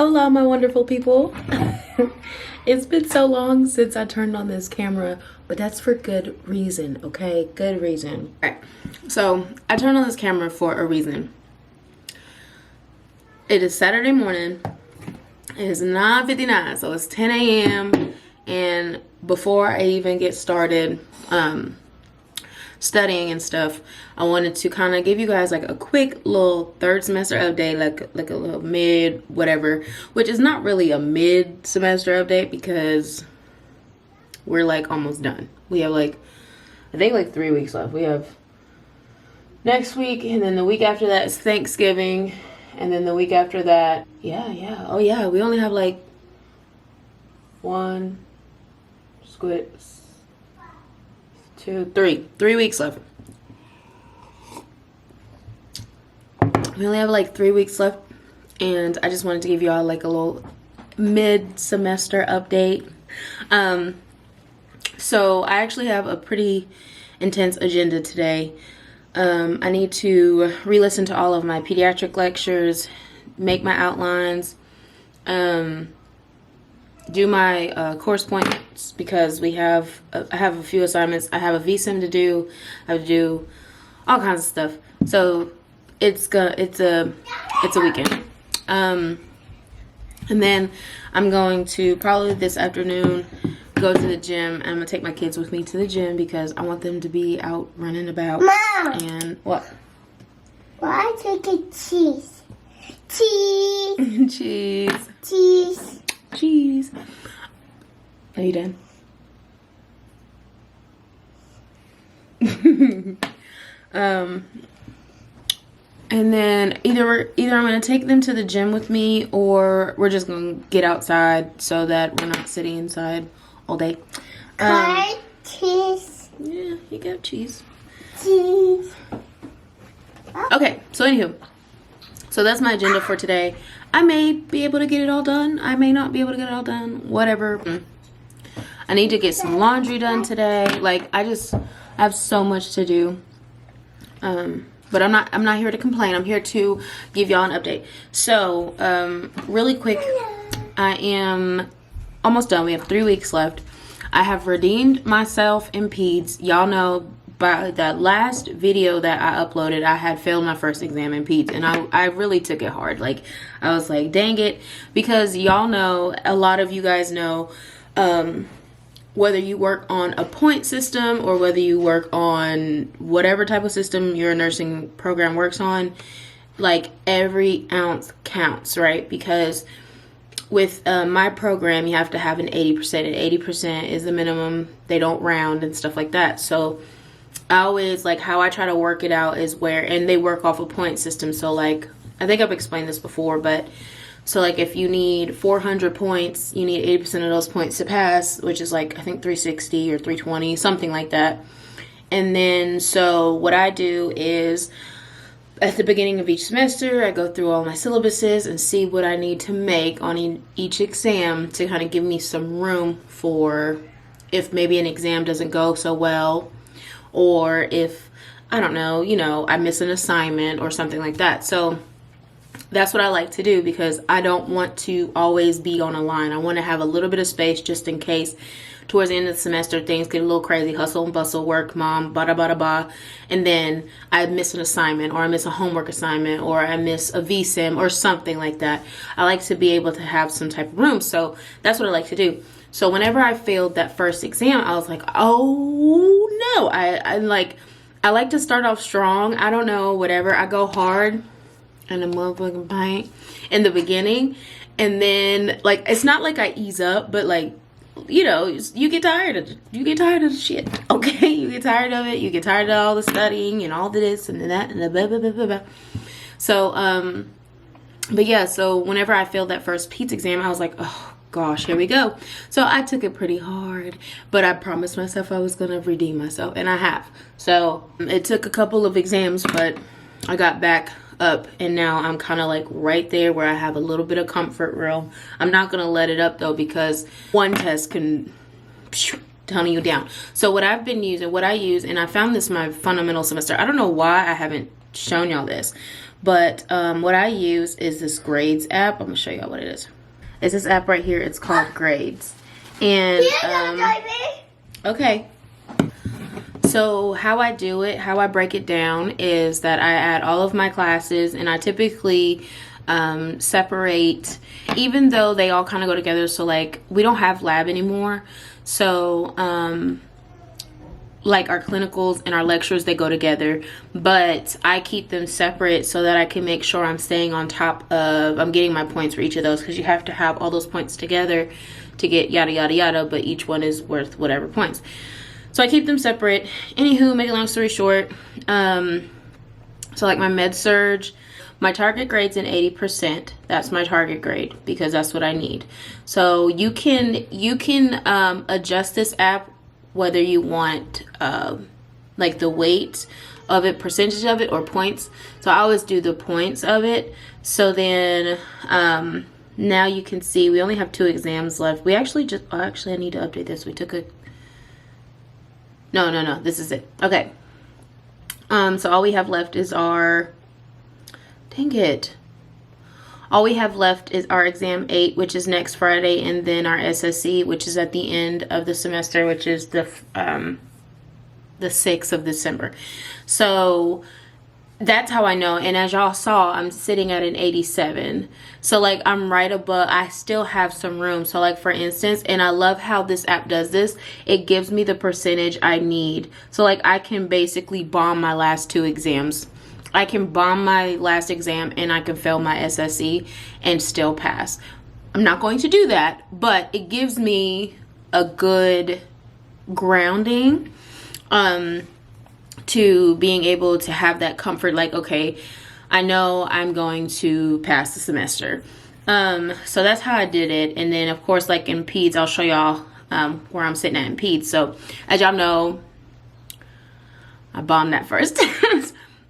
Hola, my wonderful people. It's been so long since I turned on this camera, but that's for good reason, okay? Good reason. All right, so I turned on this camera for a reason. It is Saturday morning. It is 9:59, so it's 10 a.m. And before I even get started studying and stuff, I wanted to kind of give you guys like a quick little third semester update, like a little mid whatever, which is not really a mid semester update because we're like almost done. We have like, I think like 3 weeks left. We have next week, and then the week after that is Thanksgiving, and then the week after that, oh yeah, we only have like 3 weeks left. We only have like 3 weeks left, and I just wanted to give y'all like a little mid-semester update. So I actually have a pretty intense agenda today. I need to re-listen to all of my pediatric lectures, make my outlines, do my course points because I have a few assignments. I have a VSIM to do. I have to do all kinds of stuff. So it's a weekend. And then I'm going to probably this afternoon go to the gym, and I'm gonna take my kids with me to the gym because I want them to be out running about. Mom! And what? Why take a cheese? Cheese. Cheese. Cheese. Cheese. Are you done? And then either I'm gonna take them to the gym with me, or we're just gonna get outside so that we're not sitting inside all day. Cheese. Yeah, you got cheese. Cheese. Okay, so anywho, so that's my agenda for today. I may be able to get it all done. I may not be able to get it all done. Whatever. I need to get some laundry done today. Like I have so much to do. But I'm not here to complain. I'm here to give y'all an update. So, really quick, I am almost done. We have 3 weeks left. I have redeemed myself in peds. Y'all know by that last video that I uploaded, I had failed my first exam in peds, and I really took it hard. Like, I was like, dang it, because y'all know, a lot of you guys know, whether you work on a point system or whether you work on whatever type of system your nursing program works on, like every ounce counts, right? Because with my program, you have to have an 80%, and 80% is the minimum. They don't round and stuff like that. So I always, like, how I try to work it out is where, and they work off a point system. So like, I think I've explained this before, but so like if you need 400 points, you need 80% of those points to pass, which is like, I think 360 or 320, something like that. And then, so what I do is at the beginning of each semester, I go through all my syllabuses and see what I need to make on each exam to kind of give me some room for if maybe an exam doesn't go so well, or if, I don't know, I miss an assignment or something like that. So that's what I like to do because I don't want to always be on a line. I want to have a little bit of space just in case towards the end of the semester things get a little crazy, hustle and bustle, work, mom, bada bada ba, and then I miss an assignment, or I miss a homework assignment, or I miss a VSIM or something like that. I like to be able to have some type of room. So that's what I like to do. So whenever I failed that first exam, I was like, oh no, I like to start off strong. I don't know, whatever. I go hard and the motherfucking paint in the beginning, and then like it's not like I ease up, but like, you get tired of the shit. Okay, you get tired of it. You get tired of all the studying and all this and that and the blah blah blah blah blah. So but yeah, so whenever I failed that first PEDS exam, I was like, oh gosh, here we go. So I took it pretty hard, but I promised myself I was gonna redeem myself, and I have. So it took a couple of exams, but I got back up, and now I'm kind of like right there where I have a little bit of comfort room. I'm not gonna let it up though, because one test can tone you down. So what I've been using, what I use, and I found this my fundamental semester. I don't know why I haven't shown y'all this, But what I use is this grades app. I'm gonna show y'all what it is. It's this app right here. It's called Grades. And okay. So how I do it, how I break it down is that I add all of my classes, and I typically separate, even though they all kind of go together. So like we don't have lab anymore. So like our clinicals and our lectures, they go together, but I keep them separate so that I can make sure I'm staying on top of, I'm getting my points for each of those, because you have to have all those points together to get yada yada yada, but each one is worth whatever points. So I keep them separate. Anywho, make a long story short, so like my med surge, my target grade's in 80%. That's my target grade because that's what I need. So you can adjust this app whether you want like the weight of it, percentage of it, or points. So I always do the points of it. So then now you can see we only have 2 exams left. We actually just, actually I need to update this. We took a, no, this is it. Okay. So all we have left is our, dang it. All we have left is our exam 8, which is next Friday, and then our SSE, which is at the end of the semester, which is the 6th of December. So that's how I know. And as y'all saw, I'm sitting at an 87. So like I'm right above, I still have some room. So like for instance, and I love how this app does this, it gives me the percentage I need. So like I can basically bomb my last 2 exams. I can bomb my last exam and I can fail my SSE and still pass. I'm not going to do that, but it gives me a good grounding to being able to have that comfort, like, okay, I know I'm going to pass the semester. So that's how I did it. And then of course, like in peds, I'll show y'all where I'm sitting at in peds. So as y'all know, I bombed that first.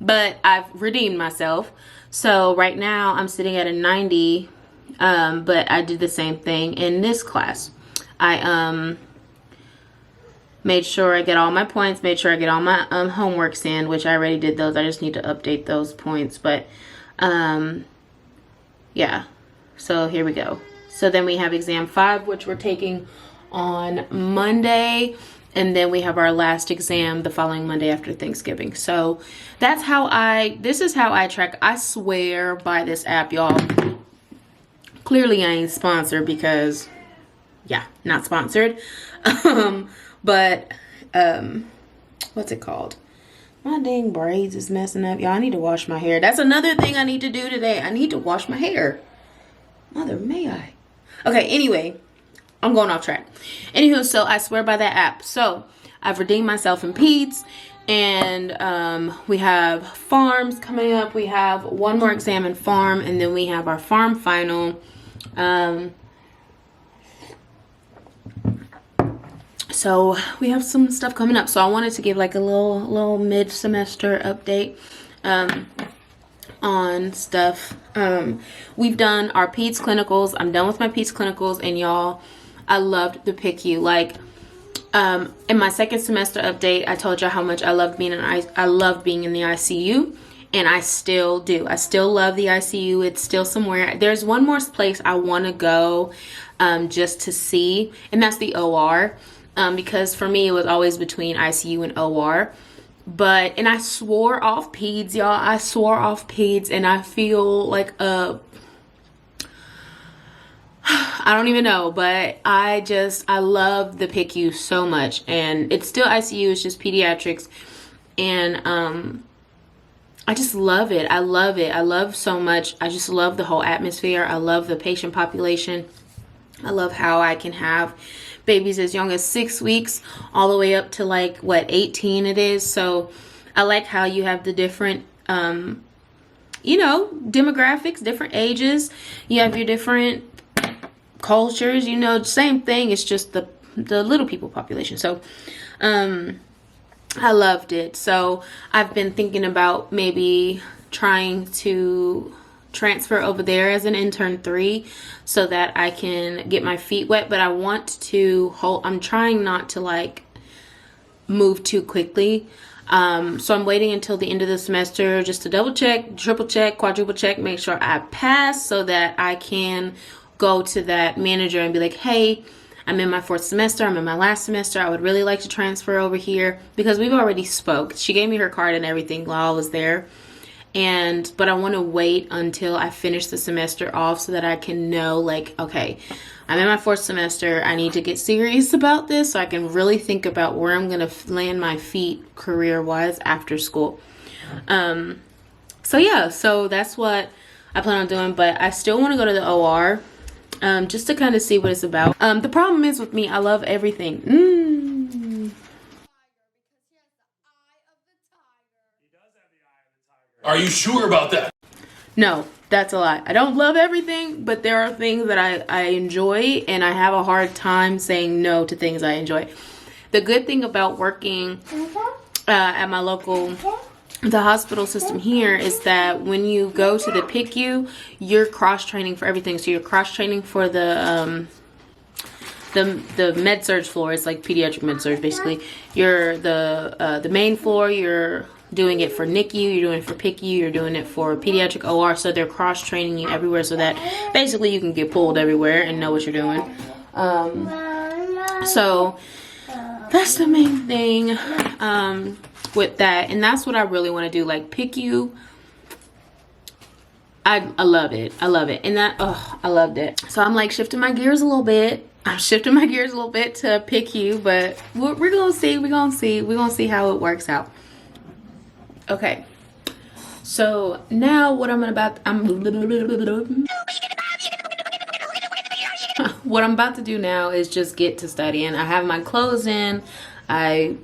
But I've redeemed myself. So right now I'm sitting at a 90, but I did the same thing in this class. I made sure I get all my points, made sure I get all my homeworks in, which I already did those. I just need to update those points. But yeah, so here we go. So then we have exam 5, which we're taking on Monday. And then we have our last exam the following Monday after Thanksgiving. So that's how this is how I track. I swear by this app, y'all. Clearly I ain't sponsored because, yeah, not sponsored. But what's it called? My dang braids is messing up. Y'all, I need to wash my hair. That's another thing I need to do today. I need to wash my hair. Mother, may I? Okay, anyway. I'm going off track. Anywho, so I swear by that app. So I've redeemed myself in peds, and we have farms coming up. We have one more exam in farm, and then we have our farm final. So we have some stuff coming up. So I wanted to give like a little mid-semester update on stuff. We've done our peds clinicals. I'm done with my peds clinicals, and y'all, I loved the PICU. Like, in my second semester update, I told y'all how much I loved being I loved being in the ICU, and I still do. I still love the ICU. It's still somewhere. There's one more place I want to go, just to see, and that's the OR, because for me it was always between ICU and OR. But, and I swore off peds, y'all. I swore off peds, and I feel like I don't even know, but I love the PICU so much, and it's still ICU, it's just pediatrics, and I just love it. I love it. I love so much. I just love the whole atmosphere. I love the patient population. I love how I can have babies as young as 6 weeks all the way up to like what 18 it is. So I like how you have the different demographics, different ages. You have your different cultures, same thing. It's just the little people population. So I loved it. So I've been thinking about maybe trying to transfer over there as an intern 3 so that I can get my feet wet, but I want to I'm trying not to like move too quickly. So I'm waiting until the end of the semester just to double check, triple check, quadruple check, make sure I pass so that I can go to that manager and be like, hey, I'm in my 4th semester. I'm in my last semester. I would really like to transfer over here, because we've already spoke. She gave me her card and everything while I was there. But I want to wait until I finish the semester off so that I can know, like, okay, I'm in my 4th semester. I need to get serious about this so I can really think about where I'm going to land my feet career-wise after school. So yeah, so that's what I plan on doing. But I still want to go to the OR. Just to kind of see what it's about. The problem is with me, I love everything. Are you sure about that? No, that's a lie. I don't love everything, but there are things that I enjoy, and I have a hard time saying no to things I enjoy. The good thing about working at my local, the hospital system here, is that when you go to the PICU, you're cross-training for everything. So you're cross-training for the med surge floor. It's like pediatric med surge, basically. You're the main floor, you're doing it for NICU, you're doing it for PICU, you're doing it for pediatric OR. So they're cross-training you everywhere so that basically you can get pulled everywhere and know what you're doing. So that's the main thing with that. And that's what I really want to do. Like PICU, I love it. I love it. And that, I loved it. So I'm like shifting my gears a little bit. I'm shifting my gears a little bit to PICU, but we're going to see. We're going to see. We're going to see how it works out. Okay. So now what I'm about to do now is just get to studying. I have my clothes in. I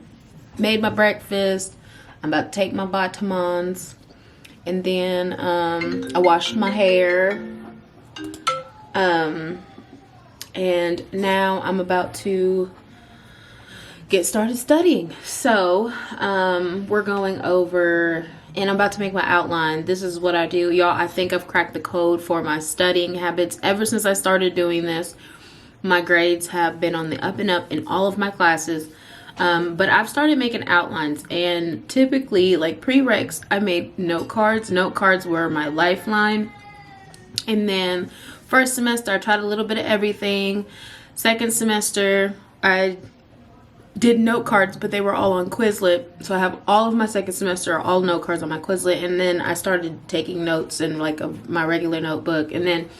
made my breakfast. I'm about to take my vitamins. And then I washed my hair. And now I'm about to get started studying. So we're going over, and I'm about to make my outline. This is what I do, y'all. I think I've cracked the code for my studying habits. Ever since I started doing this, my grades have been on the up and up in all of my classes. But I've started making outlines, and typically, like pre-reqs, I made note cards. Note cards were my lifeline. And then first semester, I tried a little bit of everything. Second semester, I did note cards, but they were all on Quizlet. So I have all of my second semester, all note cards on my Quizlet. And then I started taking notes in like my regular notebook. And then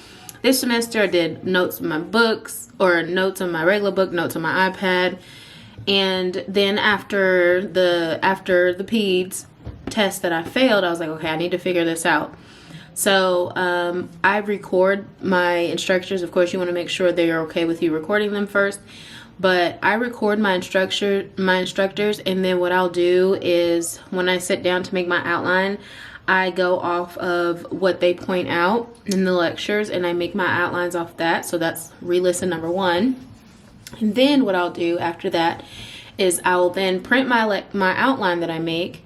this semester, I did notes in my books, or notes on my regular book, notes on my iPad. And then after the PEDS test that I failed, I was like, okay, I need to figure this out. So I record my instructors. Of course, you want to make sure they're okay with you recording them first. But I record my instructors, and then what I'll do is when I sit down to make my outline, I go off of what they point out in the lectures, and I make my outlines off that. So that's re-listen number 1. And then what I'll do after that is I will then print my outline that I make,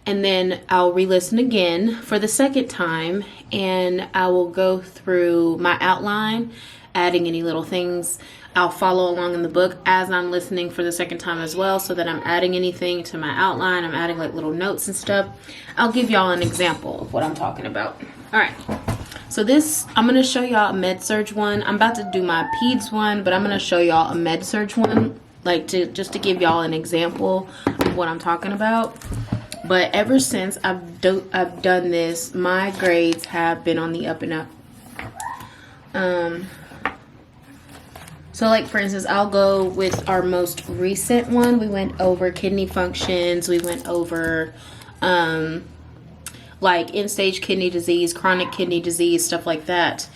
and then I'll re-listen again for the second time, and I will go through my outline, adding any little things. I'll follow along in the book as I'm listening for the second time as well, so that I'm adding anything to my outline. I'm adding like little notes and stuff. I'll give y'all an example of what I'm talking about. All right. So this, I'm going to show y'all a med-surg one. I'm about to do my PEDS one, but I'm going to show y'all a med-surg one, like just to give y'all an example of what I'm talking about. But ever since I've done this, my grades have been on the up and up. So like for instance, I'll go with our most recent one. We went over kidney functions. We went over like end-stage kidney disease, chronic kidney disease, stuff like that.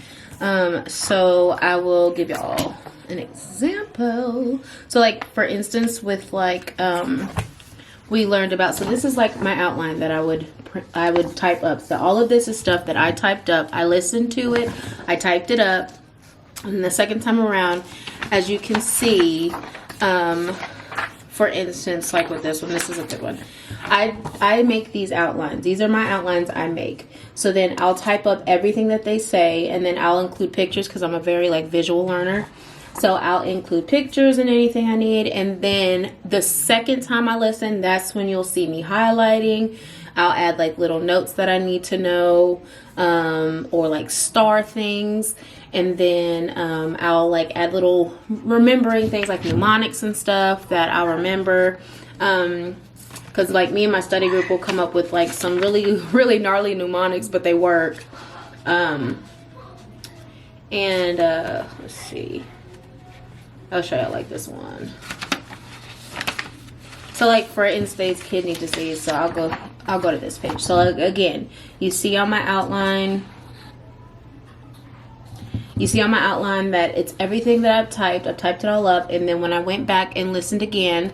So I will give y'all an example. So like for instance, with like we learned about, so this is like my outline that I would type up. So all of this is stuff that I typed up. I listened to it, I typed it up, and the second time around, as you can see, for instance, like with this one, this is a good one. I make these outlines. These are my outlines I make. So then I'll type up everything that they say, and then I'll include pictures because I'm a very like visual learner. So I'll include pictures and anything I need. And then the second time I listen, that's when you'll see me highlighting. I'll add like little notes that I need to know, or like star things. And then I'll like add little remembering things like mnemonics and stuff that I'll remember. Because like me and my study group will come up with like some really, really gnarly mnemonics, but they work. Let's see. I'll show you like this one. So like for end-stage kidney disease, so I'll go to this page. So again, you see on my outline that it's everything that I've typed it all up, and then when I went back and listened again,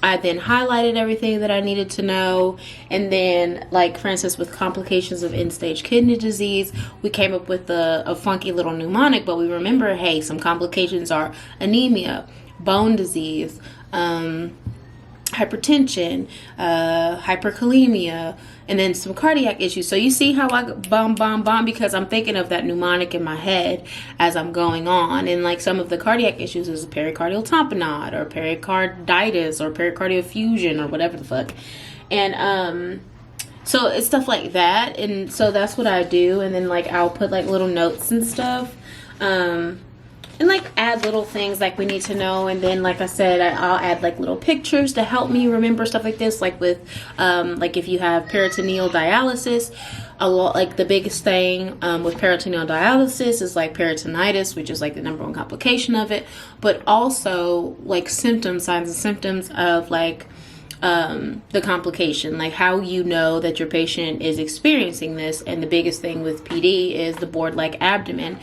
I then highlighted everything that I needed to know. And then, like, for instance, with complications of end-stage kidney disease, we came up with a funky little mnemonic, but we remember, hey, some complications are anemia, bone disease, hypertension, hyperkalemia, and then some cardiac issues. So you see how I bomb because I'm thinking of that mnemonic in my head as I'm going on. And like some of the cardiac issues is pericardial tamponade or pericarditis or pericardial fusion or whatever the fuck. And so it's stuff like that. And so that's what I do. And then like I'll put like little notes and stuff. And like add little things like we need to know. And then like I said, I'll add like little pictures to help me remember stuff like this. Like with like if you have peritoneal dialysis, a lot, like the biggest thing with peritoneal dialysis is like peritonitis, which is like the #1 complication of it, but also like signs and symptoms of like the complication, like how you know that your patient is experiencing this. And the biggest thing with PD is the board-like abdomen.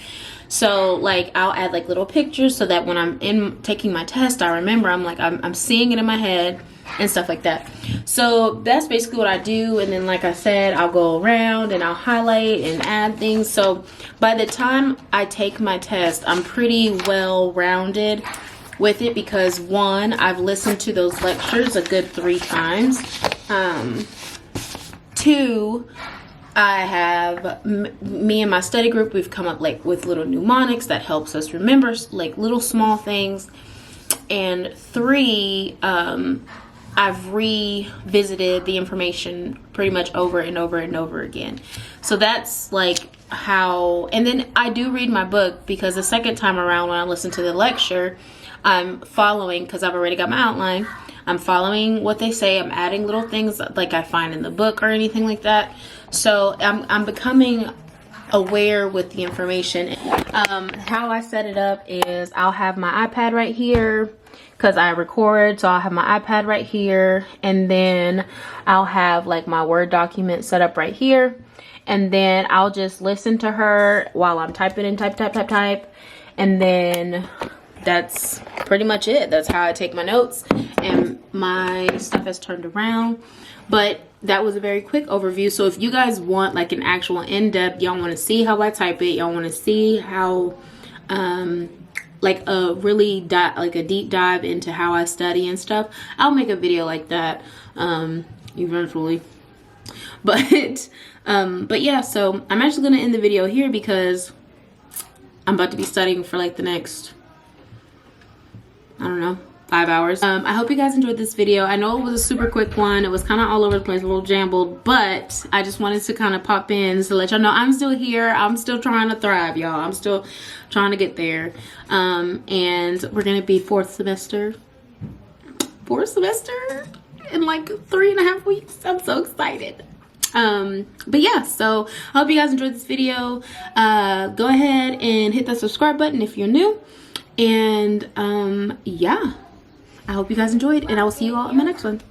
So like I'll add like little pictures so that when I'm taking my test, I remember, I'm seeing it in my head and stuff like that. So that's basically what I do. And then like I said, I'll go around and I'll highlight and add things. So by the time I take my test, I'm pretty well rounded with it because one, I've listened to those lectures a good 3 times. 2, I have me and my study group, we've come up like with little mnemonics that helps us remember like little small things. And 3, I've revisited the information pretty much over and over and over again. So that's like how, and then I do read my book because the second time around when I listen to the lecture, I'm following, because I've already got my outline, I'm following what they say. I'm adding little things like I find in the book or anything like that. So I'm becoming aware with the information. How I set it up is I'll have my iPad right here because I record. So I'll have my iPad right here, and then I'll have like my Word document set up right here. And then I'll just listen to her while I'm typing in type. And then that's pretty much it. That's how I take my notes, and my stuff has turned around. But that was a very quick overview. So if you guys want like an actual in-depth, y'all want to see how I type it, y'all want to see how like a really like a deep dive into how I study and stuff, I'll make a video like that eventually. But yeah, so I'm actually gonna end the video here because I'm about to be studying for like the next, I don't know, 5 hours. I hope you guys enjoyed this video. I know it was a super quick one. It was kind of all over the place, a little jambled, but I just wanted to kind of pop in to let y'all know I'm still here. I'm still trying to thrive, y'all. I'm still trying to get there. And we're gonna be fourth semester in like 3.5 weeks. I'm so excited. But yeah, so I hope you guys enjoyed this video. Go ahead and hit that subscribe button if you're new. And yeah, I hope you guys enjoyed, and I will see you all in my next one.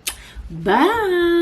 Bye.